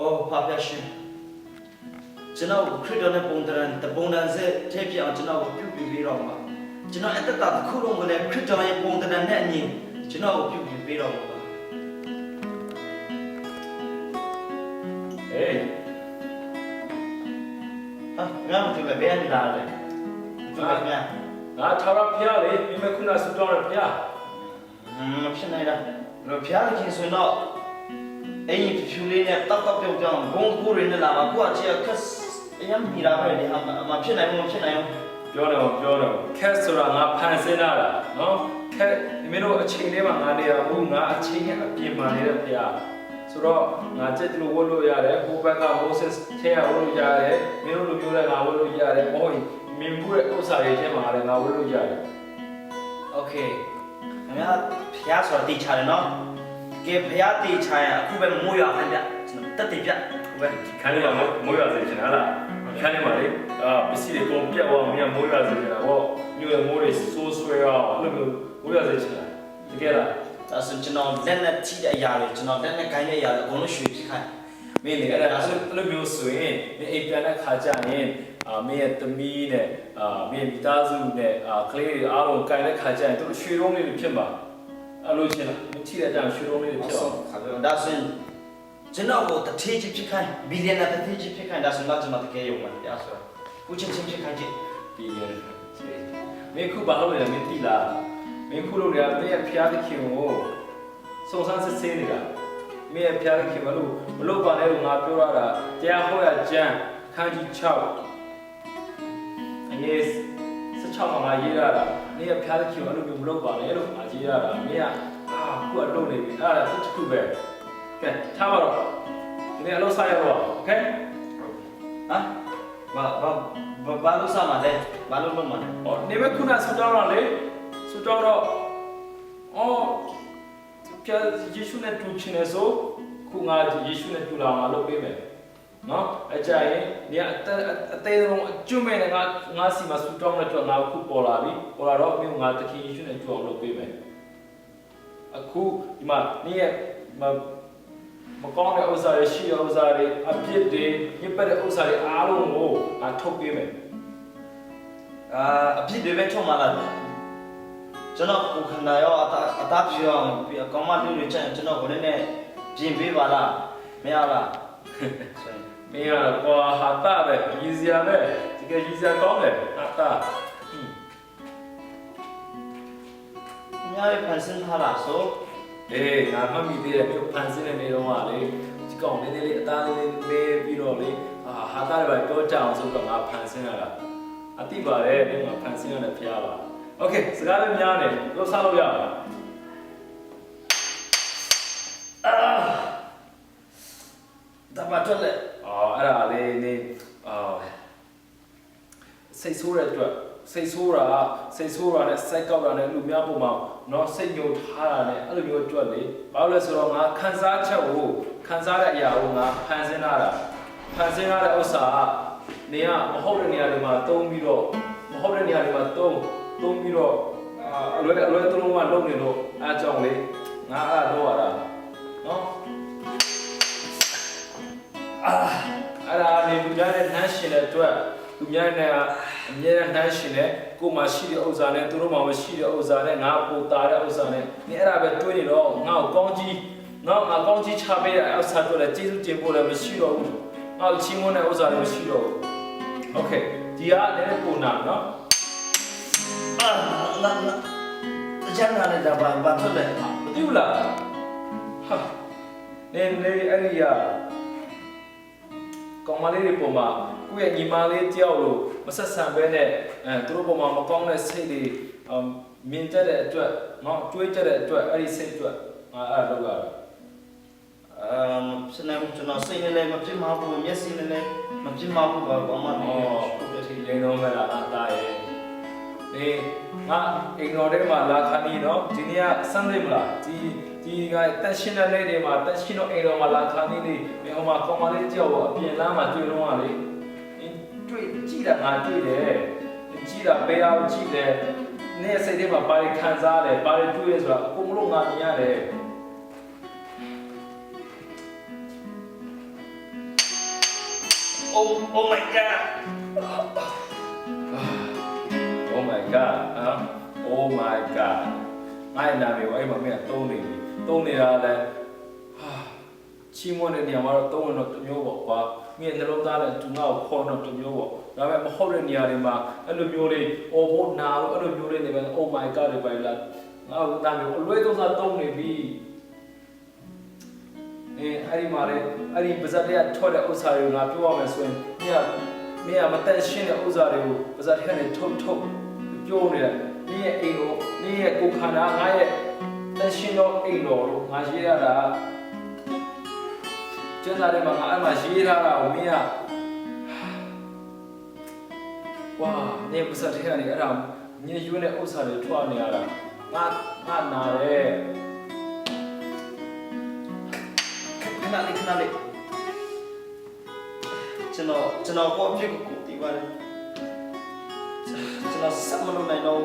Oh, Papa, General Credon and Bondan, the Bondan take you on General Puppy Roma. General at the top, Kurum with a Credon and Bondan and Nanny, General Puppy Roma. Hey, I'm to the band, darling. I tell up here, you may couldn't have done a pier. No piano so not. Any peculiar top of your tongue, won't go in the lava, go out here, cause I am here already. I'm chin, I won't chin. Jono, Castor and a Pansenada, no? Cat, you know, a chain name and idea, who not a chain of game money here. So, not jet to Wolo Yare, go back on Moses, Tea Wolo Yare, Miro Yura and Wolo Yare, boy, Mimbu Osai, Gemma and Wolo Yare. Okay. I'm not Piazza di China. Give Piatti China, Cuban Moya and that is kind of Moya in Canada. Canada, see the Gompia or Mia Moya, or you and Morris, so swear, Moya together. That's a general, then a tea yard, then a kind of yard, only shoot. Meaning, I don't know, swing, a piano kajan, me at the mean, me Dazu, clearly, our kind of kajan, should only the timber. Alucina, Tia should only the timber. That's in General, the teacher chicken, billion at the teacher chicken, that's not the gay woman. Yes, sir. Which is chicken billion. Me Kuba and Mintila. Me Kuluria, me a piano kimo. So sans Senegal. Me a piano kimalu, Lubanel Napura, Diahoya Jam, Kanji Chow. Yes, such a Mayera, near piano kimalu, Lubanel, Ajira, Mia, who are lonely, which Kuber. Okay, Tamaro. Near Losaya, okay? Huh? Balusama, Baluma. Or never could have Sudara. Oh. Jishune tu chineso, Kunga Jishune tu la women. No, a giant, near a tailor, Juman and Nasi Masutoma to now Kupolavi, or a rock new Mataki and to all women. A coup, near Macona Osari, she Osari, a bit day, you better Osari, Alo, I took women. A bit de Vetomala. General Ukanayo adoption, a command return to know when Jim Vivala, Meala. Meala, or Hata, easier there, to get easier comment. Hata. Mary Pansin Halaso. Eh, I'm there, you Pansin and Edomali. It's gone, they may be rolling. Hata by go down so from our Pansina. I think about it, a Pansin and a Piala. Okay, so that's Yane. Go Saloya. The battle. Say Sura, that Saka and Lumiabuma, no say you Tara, Alumio Jolly, Baulasonga, Kanzacha, Kanzara Yauna, Panzenara Osa, Nia, Mahorania, Tomiro, Mahorania, Tomiro, Loetron, Lomino, Ajongli, Nara, no? I national 12. Yana national, Kumashi Ozane, Turuma, Ozane, Napo, Tara Ozane, Nera 20 long, now Gonji, now a Gonji Chabe outside of the Jesu Jimbo and Machiro, now Chimona Ozane Machiro. Okay, the other Puna, no? The general Battle, Dula. Then they area. Commander Poma, we are Yimale Diallo, Massa Bene, and Drupoma Macon City, minted at 12, not tweeted at 12, I say 12. Senam to not say the name of Jim Harbour, yes, in the name of Jim Harbour, they know where I die. They not ignore them, Lacanino, Tinia Sandimla, the Tashina lady, Tashino Edo Malacani, Neoma Comaletio, Pianama, Junoali, in Gida, Gida, Bea, Gida, near Sedima, Bari Kanzale, Bari Tuesra, Kumrunga Niare. Oh my god. Oh my god ဟာ Oh my god ငါ့နာမည်ကိုအဲ့မှာမင်းကတုံးနေပြီတုံးနေတာလဲဟာချီးမွမ်းတဲ့နေရာမှာတော့တုံးရင်တော့တစ်မျိုးပေါ့ကွာမင်းနှလုံးသားနဲ့သူငါ့ကိုခေါ်တော့တစ်မျိုးပေါ့ဒါပေမဲ့မဟုတ်တဲ့နေရာတွေမှာအဲ့လိုမျိုးလေးအော်ဖို့နာလို့အဲ့လိုမျိုးလေးနေပဲ Oh my god တွေပဲလားငါ့ကိုနာမည်ကိုအလွဲသုံးစားတုံးနေပြီအဲ့ဒီမှာလေအဲ့ဒီပါဇက်တွေကထွက်တဲ့ဥစ္စာတွေကိုငါပြောရမယ်ဆိုရင်မင်းကမတန်ရှင်းတဲ့ဥစ္စာတွေကိုပါဇက်ထဲကနေထုတ်ပြောနေတယ်မင်းရဲ့အိမ်ကိုမင်းရဲ့ကိုယ်ခန္ဓာငါရဲ့တန်ရှင်းသောအိမ်တော်လို့ငါရေးရတာကျန်တဲ့မှာငါအဲ့မှာရေးထားတာကိုမင်းကဝါနေပါဇက်ထဲကနေအဲ့ဒါညှဉ်းရွေးတဲ့ဥစ္စာတွေထွက်နေရတာငါနာတယ် ခဏလေးကျွန်တော်ကိုအဖြစ်ကိုတီးပါတယ်ကျွန်တော်ဆက်မလုပ်နိုင်တော့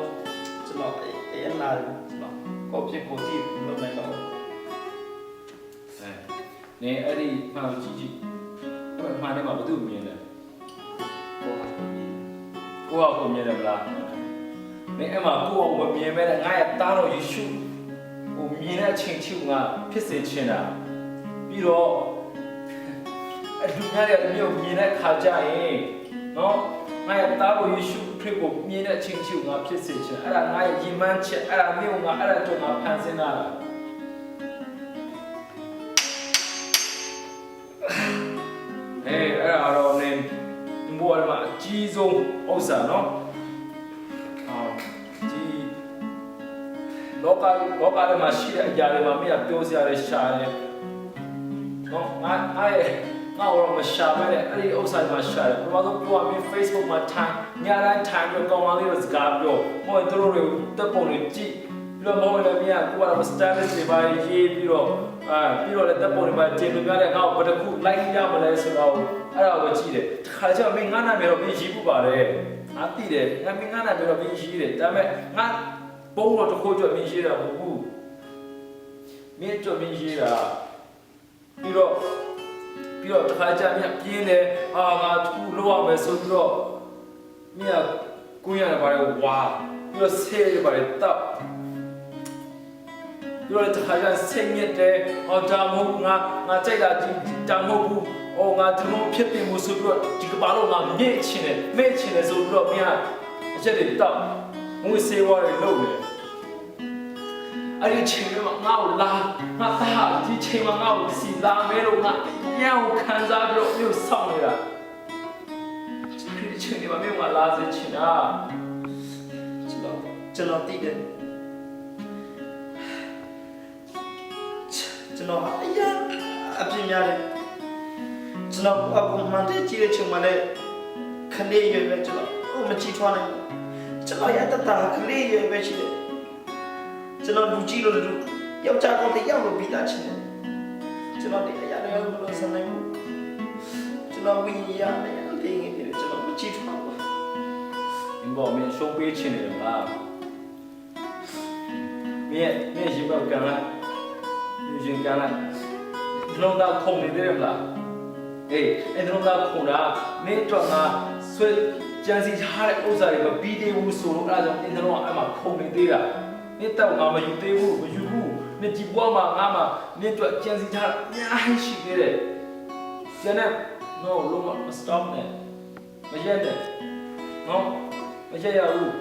ကျွန်တော်အဲ့နာကျွန်တော်ကိုအဖြစ်ကိုတီးလုပ်နိုင်တော့နေအဲ့ဒီမှကြည့်အဲ့မှနေမှာဘာလို့မြင်လဲကိုကမြင်တယ်မလားနေအဲ့မှာကိုကမမြင်မဲ့ငါရဲ့တားတော်ယေရှုကိုမြင်တဲ့အချိန်ချို့ငါဖြစ်စေချင်တာပြီးတော့အလူများတဲ့မျိုးမြင်တဲ့ခါကြရင်နော်ငါရဲ့တားတော်ယေရှုခရစ်ကိုမြင်တဲ့အချိန်ချို့ငါဖြစ်စေချင်အဲ့ဒါငါရဲ့ရည်မှန်းချက်အဲ့ဒါမျိုးငါအဲ့ဒါတော့ငါဖန်ဆင်းတာအဲ့ဒါတော့နေဘော်မှာအကြီးဆုံးဥစ္စာနော်ဒီလောကထဲမှာရှိတဲ့အရာတွေမှာမင်းကပြောစရာတွေရှာတယ်နော်ငါတော့မရှာမဲတဲ့အဲ့ဒီဥစ္စာတွေမှာရှာတယ်ဘာလို့ပြောရမလဲ Facebook မှာညတိုင်းထိုင်ပြီးကောင်းပါလေးစကားပြောမော်တို့တွေတက်ပုံတွေကြည့်ပြီးတော့မော်လည်းမင်းကကိုကတော့ status တွေပါရေးပြီးတော့ပြီးတော့လည်းတက်ပုံတွေပါတင်ပြတဲ့ငါ့ကိုဘယ်တစ်ခု like ရမလဲဆိုတော့အဲ့ဒါကိုကြည့်တယ်တခါကျမင်းငါနာမည်တော့မင်းရေးဖို့ပါတယ်ငါသိတယ်ငါမင်းငါနာမည်တော့မင်းရေးတယ်ဒါပေမဲ့ငါပုံတော့တစ်ခုကြွမင်းရေးတာမဟုတ်ဘူးမင်းကြွမင်းရေးတာပြီးတော့တခါကျမင်းပြင်းတယ်ငါသူ့လောက်ရမယ်ဆိုပြီးတော့မင်းကကိုရရတယ်ပါတယ်ဝါပြီးတော့ဆေးရပါတယ်တောက်ပြီးတော့တခါကျစိတ်ညစ်တယ်ဒါမဟုတ်ငါကြိုက်တာဒါမဟုတ်ဘူးငါဒီလိုဖြစ်တင်မှုဆိုပြီးတော့ဒီကဘာလို့ငါမြင့်ချင်တယ်ဆိုပြီးတော့မင်းကအချက်တွေတောက်ငွေဆေးဝါးတွေလုပ်နေအဲ့ဒီချိန်မှာငါ့ကိုငါသားဒီချိန်မှာငါ့ကိုစီလာမဲလို့ငါညံကိုခံစားပြီးတော့မြို့ဆောင်းနေတာဒီချိန်မှာမြို့မှာလာစေချင်တာကျွန်တော်တည်တယ်ကျွန်တော်အပြင်းများတယ်ကျွန်တော်အခုမှန်တဲ့ကြည့်တဲ့ချိန်မှာလည်းခလေးရွယ်ပဲကျွန်တော်မကြည့်ထွားနိုင်ဘူးကျွန်တော်ရတတာခလေးရွယ်ပဲရှိတယ်ကျွန်တော်လူကြီးလို့လူယောက်ျားကောင်းတဲ့ရောက်လို့ပြီးသားချင်းတယ်ကျွန်တော်တရားလည်းမလို့ဆန်နိုင်ဘူးကျွန်တော်ဝိညာဉ်နဲ့အတင်းငယ်တယ်ကျွန်တော်မကြည့်ထွားဘူးဒီဘောမင်းရှုံးပေးချင်တယ်မလားမင်းရေပောက်ကန်လိုက်ရင်ကန်လိုက်ဒီလိုတော့ခုံနေတယ်မလားအဲ့ဒီလိုတော့ခုံတာမင်းတော့ငါဆွဲကြံစီထားတဲ့ဥစ္စာတွေမပြီးသေးဘူးဆိုတော့အဲ့ဒါကြောင့်ဒီလိုအဲ့မှာခုံနေသေးတာမင်းတော့ငါမယူသေးဘူးမယူဘူးမင်းဒီဘွားမှာငါမှမင်းတို့ကြံစီထားအများကြီးရှိသေးတယ်ကျန်တဲ့ no လုံးဝမ stop နဲ့မရက်နဲ့နော်မရက်ရဘူး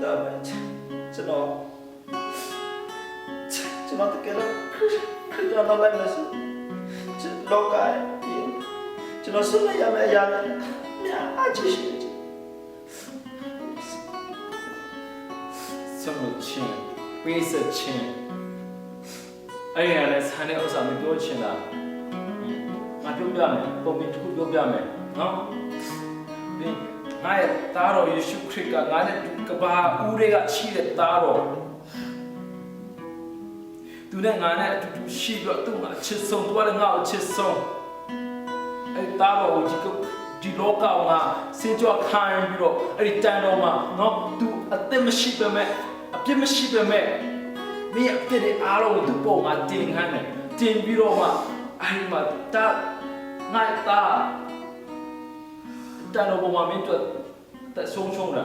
ဒါပဲကျွန်တော်တကယ်တော့ခရစ်ယာန်လိုက်မယ်ဆိုလောကရဲ့ကျွန်တော်ဆုံးရမယ့်အရာတွေများအချစ်ရှိတယ်ဆုံးချင်းပေးစချင်းအဲ့ဒီနဲ့ဆန်တဲ့ဥစ္စာမပြောချင်တာငါပြောပြမယ်ပုံပြင်တစ်ခုပြောပြမယ်နော်ဒီငါရဲ့သားတော်ယေရှုခရစ်ကငါနဲ့ကဘာဦးတွေကရှိတဲ့သားတော်သူနဲ့ငါနဲ့အတူတူရှိပြီးတော့သူ့မှာချစ်ဆုံးသူကလည်းငါ့ကိုချစ်ဆုံးအဲ့သားတော်ကိုဒီလောကမှာစင်ကြွခိုင်းပြီးတော့အဲ့ဒီတန်တော်မှာနော်သူအသက်မရှိပေမဲ့အပြစ်မရှိပေမဲ့မင်းအပြစ်တွေအားလုံးကိုသူ့ပုံမှာတင်ခိုင်းတယ်တင်ပြီးတော့မှအဲ့ဒီမှာငါသား တန်တော်ပေါ်မှာမင်းတို့တက်ဆုံးရှုံးတာ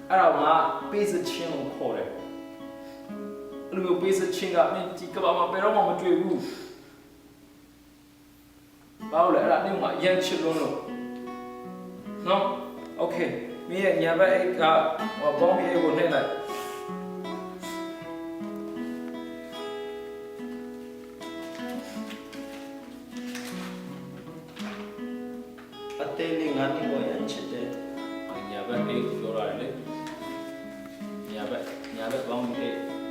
အဲ့တော့ငါပေးစချင်းကိုခေါ်တယ်အဲ့လိုပေးစချင်းကမင်းဒီကဘာမှာဘယ်တော့မှမတွေ့ဘူးဘာလို့လဲအဲ့ဒါနေမှာရန်ချစ်လို့နော်โอเคမင်းရဲ့ညာဘက်အိတ်ကဘောင်းမီအိတ်ကိုနှိမ့်လိုက်အတေးလေးငါနေပေါ်ရချစ်တယ် ညာဘက်အိတ်ပြောရတယ်လေညာဘက်ဘောင်းမီအိတ်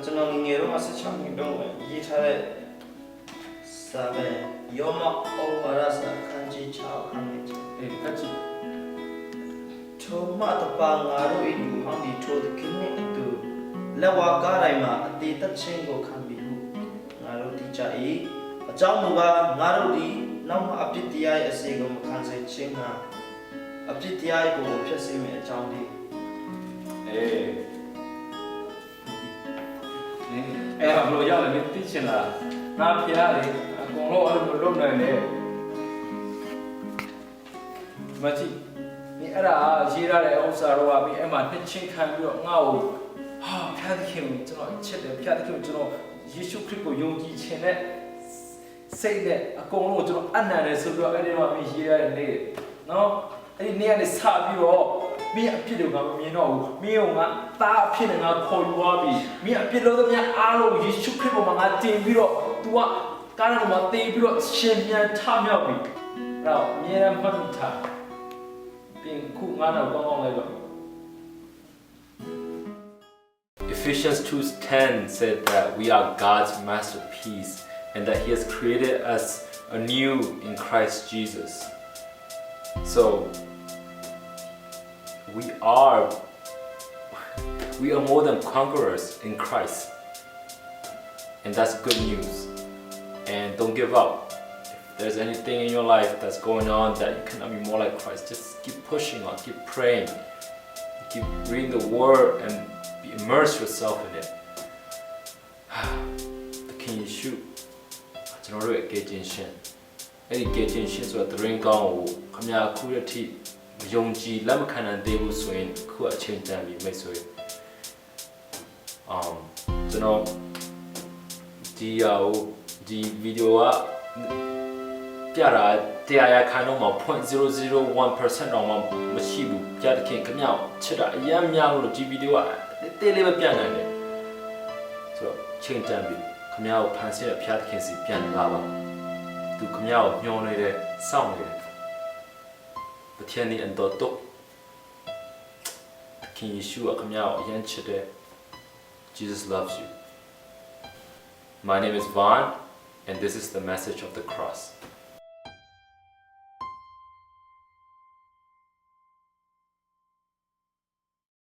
ကျွန်တော်ငယ်တော့အစချောင်းနေတော့ရေးထားတဲ့စာပဲယောမဩဝါဒစာခန်းကြီး6ခန်းကြီး အေးကချီ ထိုမတပါငါတို့ဤလူဟောင်းဒီထိုသခင်နှင့်အတူလက်ဝါကားတိုင်းမှာအတေသက်ချင်းကိုခံပြီးဟုငါတို့ဒီကြ၏အကြောင်းမူကားငါတို့ဒီနောက်မှအပြစ်တရားရဲ့အစေကိုမခံစေခြင်းကအပြစ်တရားကိုဖျက်ဆီးမယ်အကြောင်းဒီ အေးအဲ့ဒါဘလို့ရောက်လဲမသိချင်လားငါဖျားလေအကုန်လုံးအဲ့လိုလုပ်နိုင်တယ်မချီ你အဲ့ဒါရေးရတဲ့ဥစ္စာတော့ပြီးအဲ့မှာနှစ်ချင်းခံပြီးတော့ငါ့ကိုဟာဖျားသခင်ကိုကျွန်တော်ချစ်တယ်ဖျားသခင်ကိုကျွန်တော်ယေရှုခရစ်ကိုယုံကြည်ခြင်းနဲ့စိတ်နဲ့အကုန်လုံးကိုကျွန်တော်အနံ့တယ်ဆိုပြီးတော့အဲ့ဒီမှာပြီးရေးရတဲ့နေ့နော်အဲ့ဒီနေ့ကနေစပြီးတော့မင်းအဖြစ်တွေကမမြင်တော့ဘူးမင်းကငါသားအဖြစ်နဲ့ငါခေါ်ယူသွားပြီမင်းအဖြစ်လို့တော့များအားလုံးယေရှုခရစ်ပေါ်မှာငါတင်ပြီးတော့ तू ကကားတော်မှာတင်ပြီးတော့ရှင်ပြန်ထမြောက်ပြီအဲ့တော့အမြဲတမ်းမှတ်မိထားEphesians 2:10 said that we are God's masterpiece and that He has created us anew in Christ Jesus. So we are more than conquerors in Christ, and that's good news. And don't give up. If there's anything in your life that's going on that you cannot be more like Christ, just keep pushing on, keep praying, keep reading the Word and immerse yourself in it. The King Yeshu, ကျွန်တော်တို့ရဲ့ engagement အဲ့ဒီ engagement ဆိုတာ drink ကောင်းကိုခင်ဗျာအခုရထိမယုံကြည်လက်မခံနိုင်သေးဘူးဆိုရင်ခုအချိန်တန်ပြီမိတ်ဆွေကျွန်တော်ဒီဗီဒီယိုကပြတာတရားရခိုင်တော့မှ 0.001% တော့မရှိဘူးပြတဲ့ခင်ခင်ဗျာချစ်တာအရင်များလို့ဒီဗီဒီယိုကတေးလေးပဲပြနိုင်တယ်ဆိုတော့ချိန်တန်ပြီခင်ဗျာကိုဖန်ဆင်းရဖျားတဲ့ခင်စီပြန်လာပါသူခင်ဗျာကိုညှော်နေတဲ့စောင့်နေတဲ့ပထမနေ့အတော့တော့ခင်ယေရှုကခင်ဗျာကိုအရင်ချစ်တယ် Jesus loves you. My name is Vaughn and this is the message of the cross.